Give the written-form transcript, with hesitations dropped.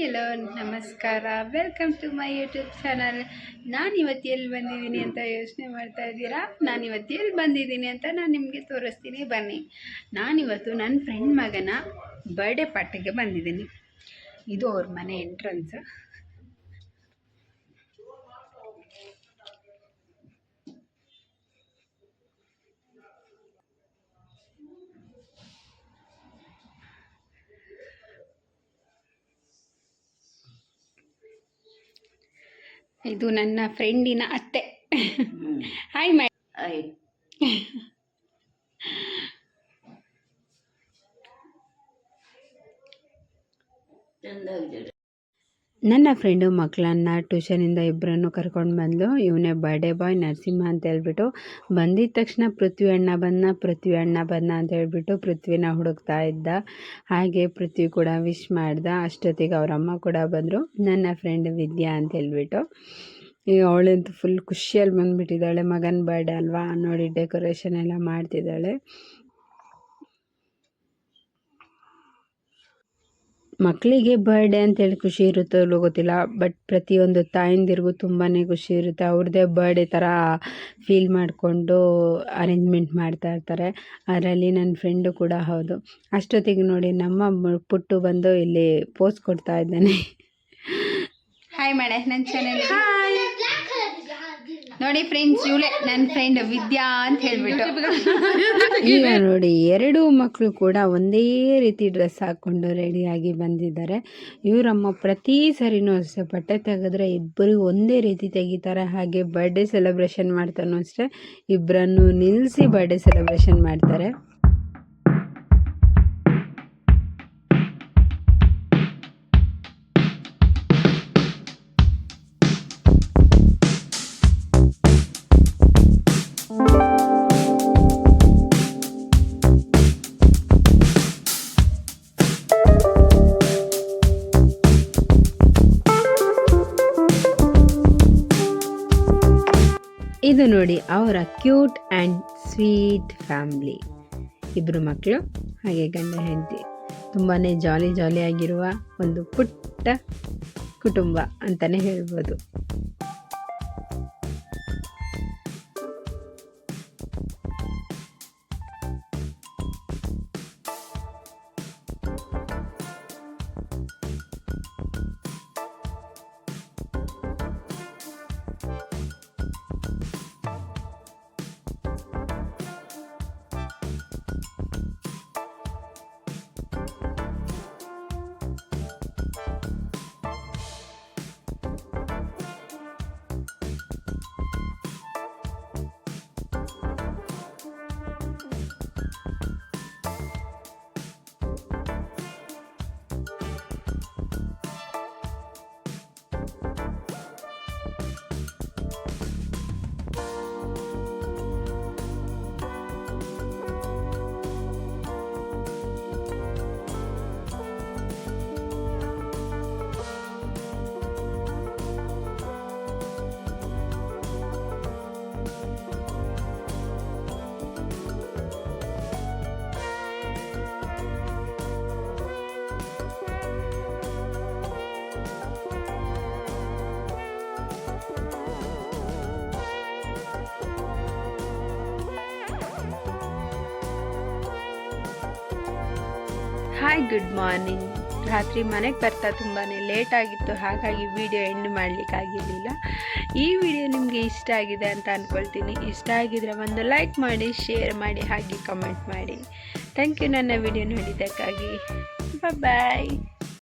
Hello ನಮಸ್ಕಾರ, welcome to my YouTube channel. ನಾನಿವತ್ತು ಎಲ್ಲಿ ಬಂದಿದ್ದೀನಿ ಅಂತ ಯೋಚನೆ ಮಾಡ್ತಾ ಇದ್ದೀರಾ? ನಾನಿವತ್ತು ಎಲ್ಲಿ ಬಂದಿದ್ದೀನಿ ಅಂತ ನಾನು ನಿಮಗೆ ತೋರಿಸ್ತೀನಿ, ಬನ್ನಿ. ನಾನಿವತ್ತು ನನ್ನ ಫ್ರೆಂಡ್ ಮಗನ ಬರ್ಡೇ ಪಾರ್ಟಿಗೆ ಬಂದಿದ್ದೀನಿ. ಇದು ಅವ್ರ ಮನೆ ಎಂಟ್ರೆನ್ಸ್. ಇದು ನನ್ನ ಫ್ರೆಂಡಿನ ಅತ್ತೆ. Hi my. ನನ್ನ ಫ್ರೆಂಡು ಮಕ್ಕಳನ್ನ ಟ್ಯೂಷನಿಂದ ಇಬ್ಬರನ್ನು ಕರ್ಕೊಂಡು ಬಂದು, ಇವನೇ ಬರ್ಡೇ ಬಾಯ್ ನರಸಿಂಹ ಅಂತ ಹೇಳ್ಬಿಟ್ಟು ಬಂದಿದ್ದ ತಕ್ಷಣ ಪೃಥ್ವಿ ಅಣ್ಣ ಬಂದ ಅಂತ ಹೇಳ್ಬಿಟ್ಟು ಪೃಥ್ವಿನ ಹುಡುಕ್ತಾ ಇದ್ದ. ಹಾಗೆ ಪೃಥ್ವಿ ಕೂಡ ವಿಶ್ ಮಾಡ್ದ. ಅಷ್ಟೊತ್ತಿಗೆ ಅವರಮ್ಮ ಕೂಡ ಬಂದರು, ನನ್ನ ಫ್ರೆಂಡ್ ವಿದ್ಯಾ ಅಂತ ಹೇಳ್ಬಿಟ್ಟು. ಈಗ ಅವಳಂತೂ ಫುಲ್ ಖುಷಿಯಲ್ಲಿ ಬಂದುಬಿಟ್ಟಿದ್ದಾಳೆ. ಮಗನ ಬರ್ಡೇ ಅಲ್ವಾ, ನೋಡಿ ಡೆಕೋರೇಷನ್ ಎಲ್ಲ ಮಾಡ್ತಿದ್ದಾಳೆ. ಮಕ್ಕಳಿಗೆ ಬರ್ಡೇ ಅಂತೇಳಿ ಖುಷಿ ಇರುತ್ತೋ ಇಲ್ಲೋ ಗೊತ್ತಿಲ್ಲ, ಬಟ್ ಪ್ರತಿಯೊಂದು ತಾಯಂದಿರಿಗೂ ತುಂಬಾ ಖುಷಿ ಇರುತ್ತೆ. ಅವ್ರದ್ದೇ ಬರ್ಡೇ ಥರ ಫೀಲ್ ಮಾಡಿಕೊಂಡು ಅರೇಂಜ್ಮೆಂಟ್ ಮಾಡ್ತಾ ಇರ್ತಾರೆ. ಅದರಲ್ಲಿ ನನ್ನ ಫ್ರೆಂಡು ಕೂಡ ಹೌದು. ಅಷ್ಟೊತ್ತಿಗೆ ನೋಡಿ ನಮ್ಮ ಪುಟ್ಟು ಬಂದು ಇಲ್ಲಿ ಪೋಸ್ ಕೊಡ್ತಾ ಇದ್ದಾನೆ. ಹಾಯ್ ಮಾಡೆ ನನ್ನ ಚಾನೆಲ್. ಹಾಯ್ ನೋಡಿ ಫ್ರೆಂಡ್ಸ್, ಇವಳೇ ನನ್ನ ಫ್ರೆಂಡ್ ವಿದ್ಯಾ ಅಂತ ಹೇಳ್ಬಿಟ್ಟು. ಈಗ ನೋಡಿ ಎರಡೂ ಮಕ್ಕಳು ಕೂಡ ಒಂದೇ ರೀತಿ ಡ್ರೆಸ್ ಹಾಕ್ಕೊಂಡು ರೆಡಿಯಾಗಿ ಬಂದಿದ್ದಾರೆ. ಇವರಮ್ಮ ಪ್ರತಿ ಸರಿನೂ ಅಷ್ಟೇ ಬಟ್ಟೆ ತೆಗೆದ್ರೆ ಇಬ್ಬರಿಗೂ ಒಂದೇ ರೀತಿ ತೆಗಿತಾರೆ. ಹಾಗೆ ಬರ್ಡೇ ಸೆಲೆಬ್ರೇಷನ್ ಮಾಡ್ತಾನೂ ಅಷ್ಟೇ ಇಬ್ಬರನ್ನು ನಿಲ್ಲಿಸಿ ಬರ್ಡೇ ಸೆಲೆಬ್ರೇಷನ್ ಮಾಡ್ತಾರೆ. ಇದು ನೋಡಿ ಅವರ ಕ್ಯೂಟ್ ಆ್ಯಂಡ್ ಸ್ವೀಟ್ ಫ್ಯಾಮ್ಲಿ. ಇಬ್ಬರು ಮಕ್ಕಳು ಹಾಗೆ ಗಂಡ ಹೆಂಡತಿ. ತುಂಬಾ ಜಾಲಿಯಾಗಿರುವ ಒಂದು ಪುಟ್ಟ ಕುಟುಂಬ ಅಂತಲೇ ಹೇಳ್ಬೋದು. Hi, good morning. ರಾತ್ರಿ ಮನೆಗೆ ಬರ್ತಾ ತುಂಬಾ ಲೇಟ್ ಆಗಿತ್ತು, ಹಾಗಾಗಿ ವಿಡಿಯೋ ಎಂಡ್ ಮಾಡಲಿಕ್ಕಾಗಿರಲಿಲ್ಲ. ಈ ವಿಡಿಯೋ ನಿಮಗೆ ಇಷ್ಟ ಆಗಿದೆ ಅಂತ ಅಂದ್ಕೊಳ್ತೀನಿ. ಇಷ್ಟ ಆಗಿದರೆ ಒಂದು ಲೈಕ್ ಮಾಡಿ, ಶೇರ್ ಮಾಡಿ, ಹಾಗೆ ಕಮೆಂಟ್ ಮಾಡಿ. ಥ್ಯಾಂಕ್ ಯು ನನ್ನ ವಿಡಿಯೋ ನೋಡಿದ್ದಕ್ಕಾಗಿ. ಬಾಯ್.